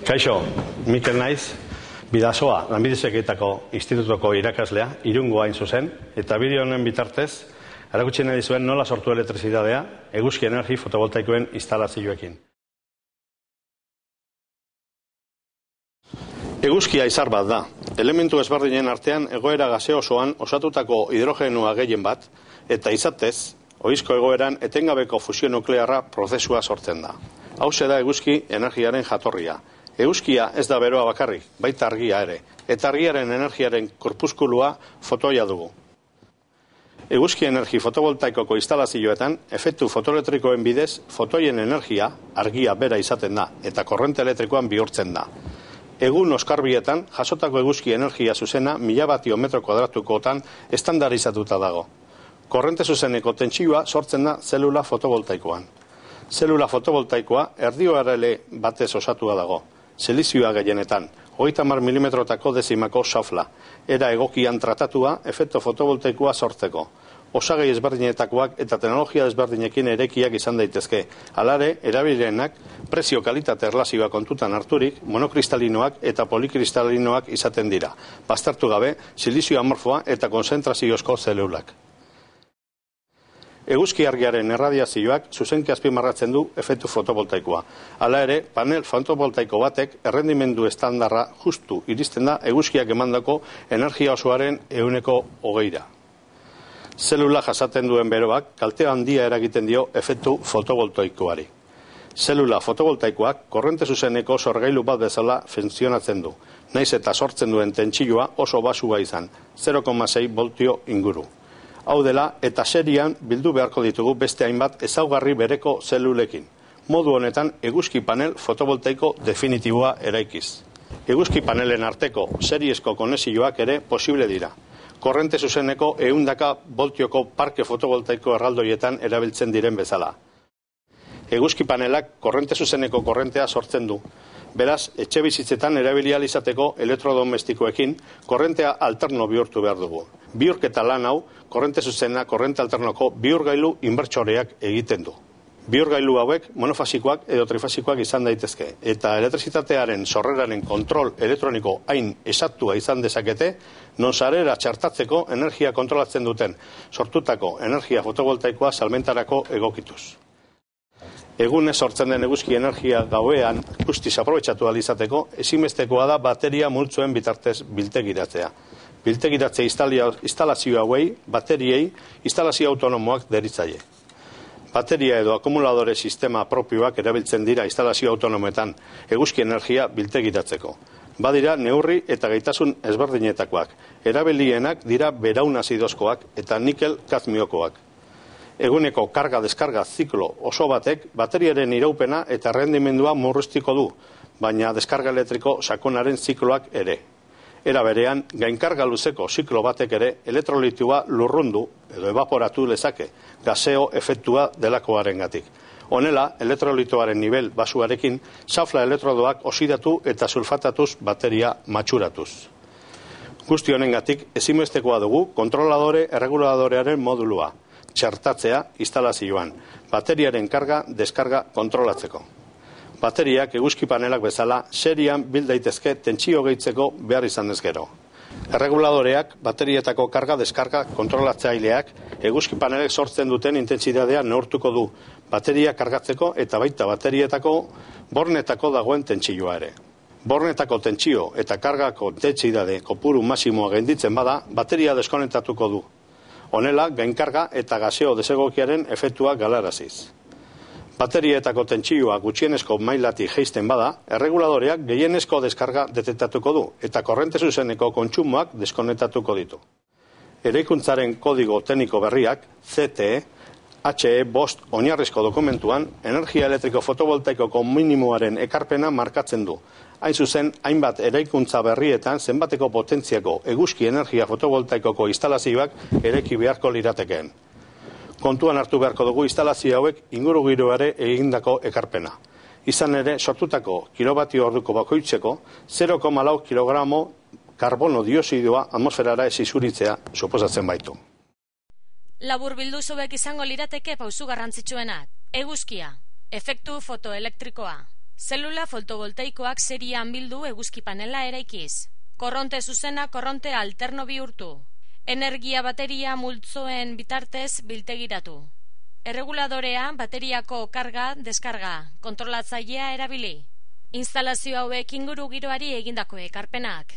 Kaixo, Mikel naiz, Bidasoa, Lanbide Heziketako Institutuko irakaslea, Irungo hain zuzen, eta bideo honen bitartez, erakutsi nahi zuen nola sortu elektrizitatea eguzki energi fotovoltaikoen instalazioekin. Eguzkia izar bat da. Elementu ezberdinen artean egoera gaseosoan osatutako hidrogenua gehien bat, eta izatez, ohizko egoeran etengabeko fusio nuklearra prozesua sortzen da. Hauxe da eguzki energiaren jatorria. Eguzkia ez da beroa bakarrik, baita argia ere, eta argiaren energiaren korpuskulua fotoia dugu. Eguzki energi fotovoltaikoko instalazioetan, efektu fotoelektrikoen bidez, fotoien energia, argia bera izaten da, eta korrente elektrikoan bihurtzen da. Egun oskarbietan, jasotako eguzki energia zuzena 1000 batiometro kuadratukotan estandarizatuta dago. Korrente zuzeneko tentsioa sortzen da zelula fotovoltaikoan. Zelula fotovoltaikoa erdioarele batez osatua dago. Silizioa gehienetan, 30 milimetrotako dezimako xafla, era egokian tratatua efektu fotovoltaikoa sortzeko. Osagai ezberdinetakoak eta teknologia ezberdinekin erekiak izan daitezke. Halare, erabilenak prezio-kalitate erlazioa kontutan harturik, monokristalinoak eta polikristalinoak izaten dira. Baztertu gabe, silizio amorfoa eta konzentraziozko zelulak. Eguzki argiaren erradiazioak zuzenki azpimarratzen du efektu fotovoltaikoa. Hala ere, panel fotovoltaiko batek errendimendu estandarra justu iristen da eguzkiak emandako energia osoaren 120%. Zelula jasaten duen beroak kalte handia eragiten dio efektu fotovoltaikoari. Zelula fotovoltaikoak korrente zuzeneko sorgailu bat bezala funtzionatzen du. Naiz eta sortzen duen tentsioa oso basua izan, 0,6 voltio inguru. Hau dela, eta serian bildu beharko ditugu beste hainbat ezaugarri bereko zelulekin. Modu honetan, eguzki panel fotovoltaiko definitiboa eraikiz. Eguzki panelen arteko seriezko konexioak ere posible dira. Korrente zuzeneko 100 voltioko parke fotovoltaiko erraldoietan erabiltzen diren bezala. Eguzki panelak korrente zuzeneko korrentea sortzen du. Beraz, etxe bizitzetan erabili ahal izateko elektrodomestikoekin korrentea alterno bihurtu behar dugu. Bihurketa lan hau, korrente zuzena korrente alternoko bihurgailu inbertsoreak egiten du. Bihurgailu hauek monofasikoak edo trifasikoak izan daitezke, eta elektrizitatearen sorreraren kontrol elektroniko hain esaktua izan dezakete, non sarera txartatzeko energia kontrolatzen duten sortutako energia fotovoltaikoa salmentarako egokituz. Egunez sortzen den eguzki energia gauean guztiz aprobetxatu ahal izateko, ezinbestekoa da bateria multzoen bitartez biltegiratzea. Biltegiratze instalazio hauei, bateriei, instalazio autonomoak deritzaile. Bateria edo akumuladore sistema propioak erabiltzen dira instalazio autonomoetan eguzki energia biltegiratzeko. Badira neurri eta gaitasun ezberdinetakoak. Erabilienak dira beraun azidozkoak eta nikel kadmiokoak. Eguneko karga-deskarga ziklo oso batek bateriaren iraupena eta rendimendua murriztiko du, baina deskarga elektriko sakonaren zikloak ere. Era berean, gainkarga luzeko ziklo batek ere elektrolitua lurrundu edo evaporatu lezake, gaseo efektua delakoarengatik. Honela, elektrolitoaren nivel basuarekin, xafla elektrodoak oxidatu eta sulfatatuz bateria matxuratuz. Guzti honengatik, ezinbestekoa dugu kontroladore erreguladorearen modulua. Txartatzea instalazioan, bateriaren karga-deskarga kontrolatzeko. Bateriak eguzki panelak bezala serian bil daitezke tentsio gehitzeko behar izan ez gero. Erreguladoreak baterietako karga-deskarga kontrolatzaileak eguzki panelek sortzen duten intentsidadea neurtuko du, bateria kargatzeko eta baita baterietako bornetako dagoen tentsioa ere. Bornetako tentsio eta kargako intentsidade kopuru masimoa gainditzen bada, bateria deskonektatuko du. Honela, gainkarga eta gaseo desegokiaren efektua galaraziz. Baterietako tentsioa gutxienezko mailatik jeisten bada, erreguladoreak gehienezko deskarga detektatuko du eta korrente zuzeneko kontsumoak deskonektatuko ditu. Eraikuntzaren kodigo tekniko berriak, CTE, HE5 oinarrizko dokumentuan, energia elektriko fotovoltaikoko minimoaren ekarpena markatzen du. Hain zuzen, hainbat eraikuntza berrietan zenbateko potentziako eguzki energia fotovoltaikoko instalazioak ereki beharko liratekeen. Kontuan hartu beharko dugu instalazio hauek ingurugiroare egindako ekarpena. Izan ere, sortutako kilobatio orduko bakoitzeko 0,4 kilogramo karbono dioxidoa atmosferara ez isuritzea suposatzen baitu. Labur bildu zuek izango lirateke pausu garrantzitsuenak. Eguzkia, efektu fotoelektrikoa. Zelula fotovoltaikoak serian bildu eguzki panela eraikiz. Korronte zuzena korronte alterno bihurtu. Energia bateria multzoen bitartez biltegiratu. Erreguladorea bateriako karga, deskarga, kontrolatzailea erabili. Instalazio hauek inguru giroari egindako ekarpenak.